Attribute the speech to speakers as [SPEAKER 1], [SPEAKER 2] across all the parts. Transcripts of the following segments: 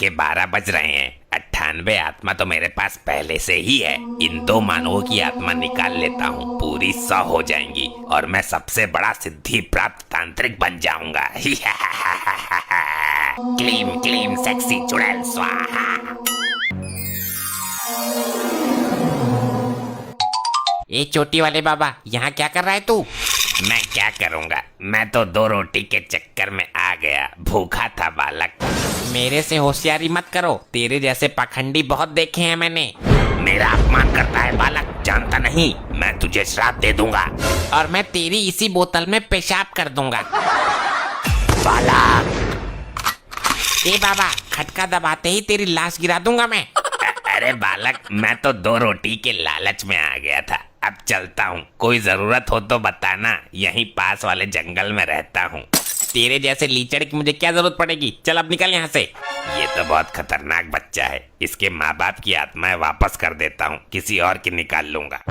[SPEAKER 1] के 12 बज रहे हैं। 98 आत्मा तो मेरे पास पहले से ही है। इन 2 मानवों की आत्मा निकाल लेता हूँ, पूरी 100 हो जाएंगी और मैं सबसे बड़ा सिद्धि प्राप्त तांत्रिक बन जाऊंगा। क्लीम क्लीम सेक्सी चुड़ैल स्वाहा।
[SPEAKER 2] ए चोटी वाले बाबा, यहाँ क्या कर रहा है तू?
[SPEAKER 1] मैं क्या करूंगा, मैं तो 2 रोटी के चक्कर में आ गया, भूखा था बालक।
[SPEAKER 2] मेरे से होशियारी मत करो, तेरे जैसे पाखंडी बहुत देखे हैं मैंने।
[SPEAKER 1] मेरा अपमान करता है बालक, जानता नहीं, मैं तुझे श्राप दे दूंगा
[SPEAKER 2] और मैं तेरी इसी बोतल में पेशाब कर दूंगा।
[SPEAKER 1] बालक।
[SPEAKER 2] ए बाबा, खटका दबाते ही तेरी लाश गिरा दूंगा मैं।
[SPEAKER 1] अरे बालक, मैं तो 2 रोटी के लालच में आ गया था, अब चलता हूँ। कोई जरूरत हो तो बताना, यहीं पास वाले जंगल में रहता हूँ।
[SPEAKER 2] तेरे जैसे लीचड़ की मुझे क्या जरूरत पड़ेगी, चल अब निकल यहाँ से।
[SPEAKER 1] ये तो बहुत खतरनाक बच्चा है, इसके माँ बाप की आत्माएं वापस कर देता हूँ, किसी और की निकाल लूंगा।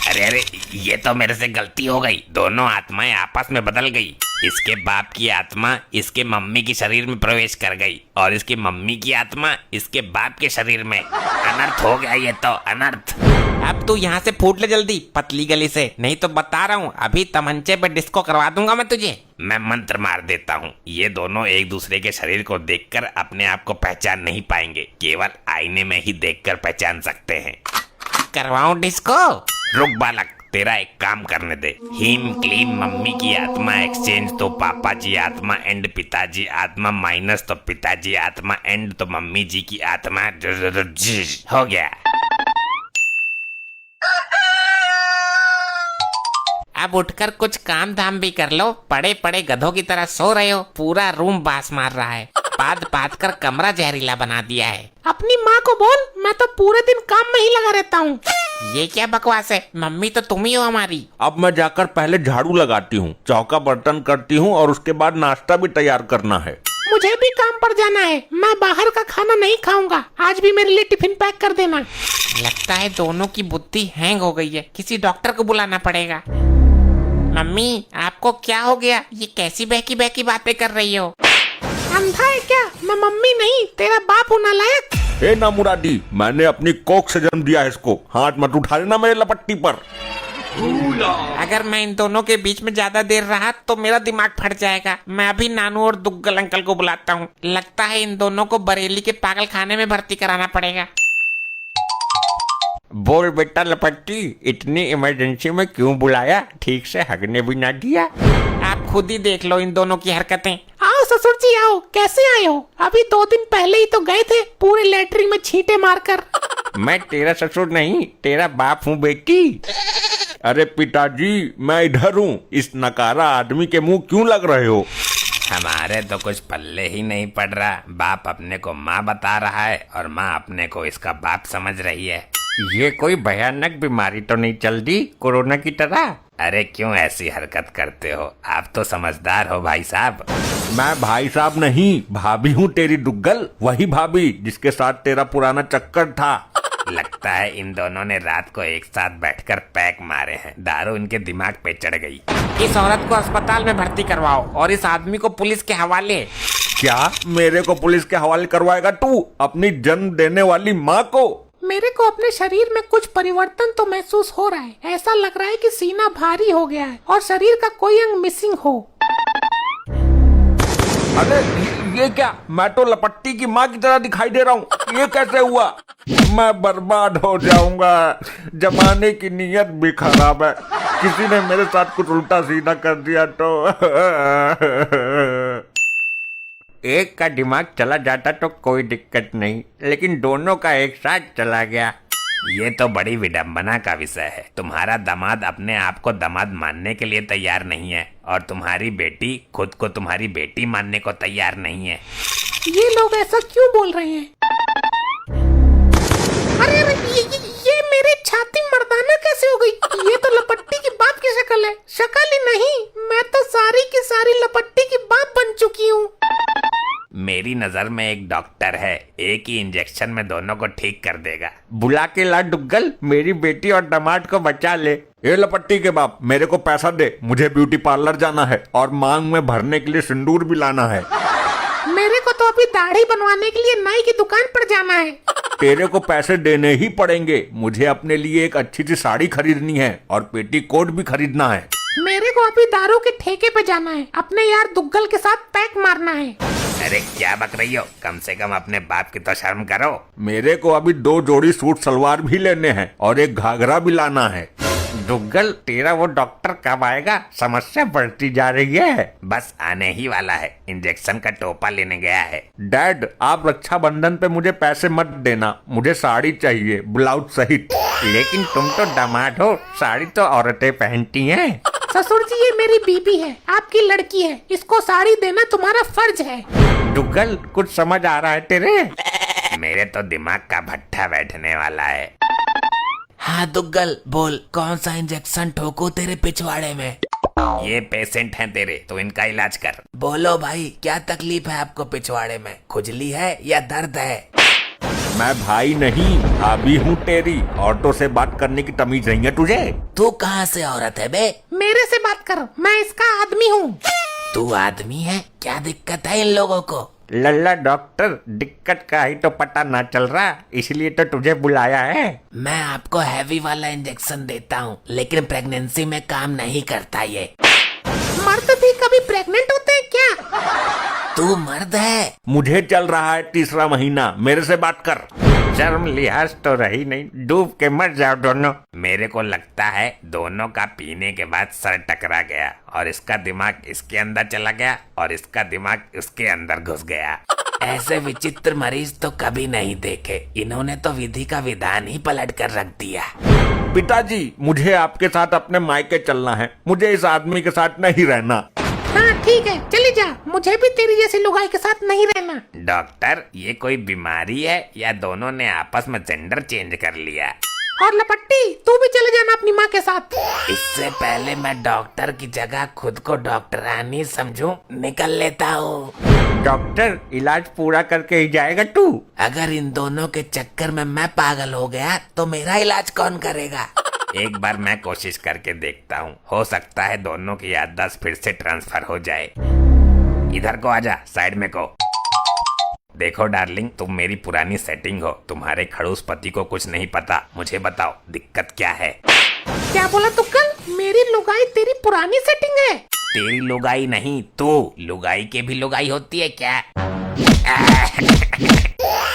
[SPEAKER 1] अरे अरे, ये तो मेरे से गलती हो गई, दोनों आत्माएं आपस में बदल गई। इसके बाप की आत्मा इसके मम्मी के शरीर में प्रवेश कर गई और इसकी मम्मी की आत्मा इसके बाप के शरीर में। अनर्थ हो गया ये तो, अनर्थ।
[SPEAKER 2] अब तू यहाँ से फूट ले जल्दी पतली गली से, नहीं तो बता रहा हूँ अभी तमंचे पे डिस्को करवा दूंगा मैं तुझे।
[SPEAKER 1] मैं मंत्र मार देता हूँ, ये दोनों एक दूसरे के शरीर को देखकर अपने आप को पहचान नहीं पाएंगे, केवल आईने में ही देखकर पहचान सकते हैं।
[SPEAKER 2] करवाऊं डिस्को?
[SPEAKER 1] रुक बालक, तेरा एक काम करने दे। हीम क्लीम मम्मी की आत्मा एक्सचेंज तो पापा जी आत्मा एंड पिताजी आत्मा माइनस तो पिताजी आत्मा एंड तो मम्मी जी की आत्मा। हो गया।
[SPEAKER 2] अब उठकर कुछ काम धाम भी कर लो, पड़े पड़े गधों की तरह सो रहे हो, पूरा रूम बास मार रहा है, पाद पाद कर कमरा जहरीला बना दिया है।
[SPEAKER 3] अपनी माँ को बोल, मैं तो पूरे दिन काम में ही लगा रहता हूँ।
[SPEAKER 2] ये क्या बकवास है, मम्मी तो तुम ही हो हमारी।
[SPEAKER 4] अब मैं जाकर पहले झाड़ू लगाती हूँ, चौका बर्तन करती हूँ और उसके बाद नाश्ता भी तैयार करना है।
[SPEAKER 3] मुझे भी काम पर जाना है, मैं बाहर का खाना नहीं खाऊंगा, आज भी मेरे लिए टिफिन पैक कर देना।
[SPEAKER 2] लगता है दोनों की बुद्धि हैंग हो गई है, किसी डॉक्टर को बुलाना पड़ेगा। मम्मी आपको क्या हो गया, ये कैसी बहकी बहकी बातें कर रही हो?
[SPEAKER 3] अंधा है क्या? मैं मम्मी नहीं, तेरा बाप हूँ नालायक।
[SPEAKER 4] ए ना मुरादी, मैंने अपनी कोख से जन्म दिया है इसको, हाथ मत उठा लेना मेरे लपट्टी पर।
[SPEAKER 2] अगर मैं इन दोनों के बीच में ज्यादा देर रहा तो मेरा दिमाग फट जाएगा। मैं अभी नानू और दुग्गल अंकल को बुलाता हूँ, लगता है इन दोनों को बरेली के पागल खाने में भर्ती कराना पड़ेगा।
[SPEAKER 5] बोल बेटा लपट्टी, इतनी इमरजेंसी में क्यों बुलाया, ठीक से हगने भी ना दिया।
[SPEAKER 2] आप खुद ही देख लो इन दोनों की हरकतें।
[SPEAKER 3] आओ ससुर जी आओ, कैसे आए हो? अभी 2 दिन पहले ही तो गए थे पूरे लैट्रिन में छींटे मारकर।
[SPEAKER 5] मैं तेरा ससुर नहीं, तेरा बाप हूँ बेटी।
[SPEAKER 4] अरे पिताजी, मैं इधर हूँ, इस नकारा आदमी के मुंह क्यों लग रहे हो?
[SPEAKER 1] हमारे तो कुछ पल्ले ही नहीं पड़ रहा, बाप अपने को माँ बता रहा है और माँ अपने को इसका बाप समझ रही है।
[SPEAKER 5] ये कोई भयानक बीमारी तो नहीं चल दी कोरोना की तरह?
[SPEAKER 1] अरे क्यों ऐसी हरकत करते हो, आप तो समझदार हो भाई साहब।
[SPEAKER 4] मैं भाई साहब नहीं, भाभी हूँ तेरी दुग्गल, वही भाभी जिसके साथ तेरा पुराना चक्कर था।
[SPEAKER 1] लगता है इन दोनों ने रात को एक साथ बैठकर पैक मारे हैं, दारू इनके दिमाग पे चढ़ गई।
[SPEAKER 2] इस औरत को अस्पताल में भर्ती करवाओ और इस आदमी को पुलिस के हवाले।
[SPEAKER 4] क्या मेरे को पुलिस के हवाले करवाएगा तू, अपनी जन्म देने वाली माँ को?
[SPEAKER 3] मेरे को अपने शरीर में कुछ परिवर्तन तो महसूस हो रहा है, ऐसा लग रहा है कि सीना भारी हो गया है और शरीर का कोई अंग मिसिंग हो।
[SPEAKER 4] अरे ये क्या, मैं तो लपट्टी की माँ की तरह दिखाई दे रहा हूँ, ये कैसे हुआ? मैं बर्बाद हो जाऊंगा, जमाने की नीयत भी खराब है, किसी ने मेरे साथ कुछ उल्टा सीधा कर दिया तो।
[SPEAKER 5] एक का दिमाग चला जाता तो कोई दिक्कत नहीं, लेकिन दोनों का एक साथ चला गया।
[SPEAKER 1] ये तो बड़ी विडंबना का विषय है, तुम्हारा दामाद अपने आप को दामाद मानने के लिए तैयार नहीं है और तुम्हारी बेटी खुद को तुम्हारी बेटी मानने को तैयार नहीं है।
[SPEAKER 3] ये लोग ऐसा क्यों बोल रहे हैं? अरे ये मेरी छाती मर्दाना कैसे हो गई? ये तो लपट्टी की बाप की शक्ल है। शक्ल ही नहीं, मैं तो सारी की सारी लपट्टी की बाप बन चुकी हूँ।
[SPEAKER 1] मेरी नजर में एक डॉक्टर है, एक ही इंजेक्शन में दोनों को ठीक कर देगा।
[SPEAKER 5] बुला के ला डुग्गल, मेरी बेटी और दामाद को बचा ले।
[SPEAKER 4] ये लपट्टी के बाप, मेरे को पैसा दे, मुझे ब्यूटी पार्लर जाना है और मांग में भरने के लिए सिंदूर भी लाना है।
[SPEAKER 3] मेरे को तो अभी दाढ़ी बनवाने के लिए नाई की दुकान पर जाना है।
[SPEAKER 4] तेरे को पैसे देने ही पड़ेंगे। मुझे अपने लिए एक अच्छी सी साड़ी खरीदनी है और पेटीकोट भी खरीदना है।
[SPEAKER 3] मेरे को अभी दारू के ठेके पे जाना है, अपने यार दुग्गल के साथ पैक मारना है।
[SPEAKER 1] अरे क्या बक रही हो, कम से कम अपने बाप की तो शर्म करो।
[SPEAKER 4] मेरे को अभी 2 जोड़ी सूट सलवार भी लेने हैं और एक घाघरा भी लाना है।
[SPEAKER 5] दुग्गल, तेरा वो डॉक्टर कब आएगा? समस्या बढ़ती जा रही है।
[SPEAKER 1] बस आने ही वाला है, इंजेक्शन का टोपा लेने गया है।
[SPEAKER 4] डैड, आप रक्षाबंधन पे मुझे पैसे मत देना, मुझे साड़ी चाहिए ब्लाउज सहित।
[SPEAKER 5] लेकिन तुम तो दामाद हो, साड़ी तो औरतें पहनती हैं।
[SPEAKER 3] ससुर जी, ये मेरी बीबी है, आपकी लड़की है, इसको साड़ी देना तुम्हारा फर्ज है।
[SPEAKER 5] दुग्गल, कुछ समझ आ रहा है तेरे?
[SPEAKER 1] मेरे तो दिमाग का भट्ठा बैठने वाला है।
[SPEAKER 2] हाँ दुग्गल, बोल कौन सा इंजेक्शन ठोकू तेरे पिछवाड़े में?
[SPEAKER 1] ये पेशेंट हैं तेरे, तो इनका इलाज कर।
[SPEAKER 2] बोलो भाई, क्या तकलीफ है आपको पिछवाड़े में? खुजली है या दर्द है?
[SPEAKER 4] मैं भाई नहीं, भाभी हूँ तेरी। ऑटो से बात करने की तमीज नहीं है तुझे?
[SPEAKER 2] तू कहाँ से औरत है बे?
[SPEAKER 3] मेरे से बात कर, मैं इसका आदमी हूँ।
[SPEAKER 2] तू आदमी है? क्या दिक्कत है इन लोगों को?
[SPEAKER 5] लल्ला डॉक्टर, दिक्कत का ही तो पता ना चल रहा, इसलिए तो तुझे बुलाया है।
[SPEAKER 2] मैं आपको हैवी वाला इंजेक्शन देता हूँ, लेकिन प्रेगनेंसी में काम नहीं करता ये।
[SPEAKER 3] मर्द भी कभी प्रेग्नेंट होते हैं क्या?
[SPEAKER 2] तू मर्द है?
[SPEAKER 4] मुझे चल रहा है 3रा महीना, मेरे से बात कर।
[SPEAKER 5] शर्म लिहाज तो रही नहीं, डूब के मर जाओ दोनों।
[SPEAKER 1] मेरे को लगता है दोनों का पीने के बाद सर टकरा गया और इसका दिमाग इसके अंदर चला गया और इसका दिमाग उसके अंदर घुस गया।
[SPEAKER 2] ऐसे विचित्र मरीज तो कभी नहीं देखे, इन्होंने तो विधि का विधान ही पलट कर रख दिया।
[SPEAKER 4] पिताजी, मुझे आपके साथ अपने मायके चलना है, मुझे इस आदमी के साथ नहीं रहना।
[SPEAKER 3] हाँ ठीक है, चली जा, मुझे भी तेरी जैसी लुगाई के साथ नहीं रहना।
[SPEAKER 1] डॉक्टर, ये कोई बीमारी है या दोनों ने आपस में जेंडर चेंज कर लिया?
[SPEAKER 3] और लपट्टी, तू भी चले जाना अपनी माँ के साथ।
[SPEAKER 2] इससे पहले मैं डॉक्टर की जगह खुद को डॉक्टरानी समझूं, निकल लेता हूँ।
[SPEAKER 5] डॉक्टर, इलाज पूरा करके ही जाएगा तू?
[SPEAKER 2] अगर इन दोनों के चक्कर में मैं पागल हो गया तो मेरा इलाज कौन करेगा?
[SPEAKER 1] एक बार मैं कोशिश करके देखता हूँ, हो सकता है दोनों की याददाश्त फिर से ट्रांसफर हो जाए। इधर को आजा, साइड में को। देखो डार्लिंग, तुम मेरी पुरानी सेटिंग हो, तुम्हारे खड़ूस पति को कुछ नहीं पता। मुझे बताओ दिक्कत क्या है?
[SPEAKER 3] क्या बोला दुग्गल? मेरी लुगाई तेरी पुरानी सेटिंग है?
[SPEAKER 1] तेरी लुगाई नहीं, तू लुगाई के भी लुगाई होती है क्या?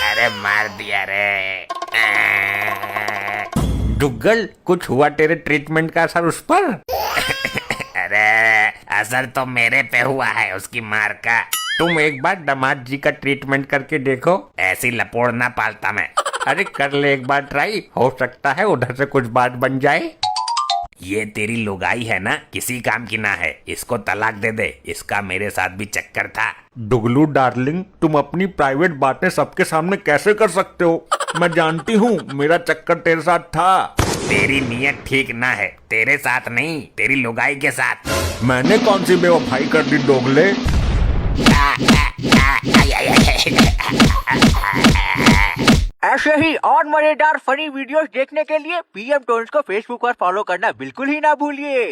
[SPEAKER 1] अरे मार दिया रे।
[SPEAKER 5] दुग्गल, कुछ हुआ तेरे ट्रीटमेंट का असर उस पर?
[SPEAKER 1] अरे असर तो मेरे पे हुआ है उसकी मार का।
[SPEAKER 5] तुम एक बार दामाद जी का ट्रीटमेंट करके देखो।
[SPEAKER 1] ऐसी लपोड़ ना पालता मैं।
[SPEAKER 5] अरे कर ले एक बार ट्राई, हो सकता है उधर से कुछ बात बन जाए।
[SPEAKER 1] ये तेरी लुगाई है ना, किसी काम की ना है, इसको तलाक दे दे। इसका मेरे साथ भी चक्कर था।
[SPEAKER 4] दुगलू डार्लिंग, तुम अपनी प्राइवेट बातें सबके सामने कैसे कर सकते हो? मैं जानती हूँ मेरा चक्कर तेरे साथ था।
[SPEAKER 1] तेरी नीयत ठीक ना है, तेरे साथ नहीं, तेरी लुगाई के साथ।
[SPEAKER 4] मैंने कौन सी बेवफाई कर दी दोगले?
[SPEAKER 6] ऐसे ही और मजेदार फनी वीडियोस देखने के लिए पीएम टोन्स को फेसबुक पर फॉलो करना बिल्कुल ही ना भूलिए।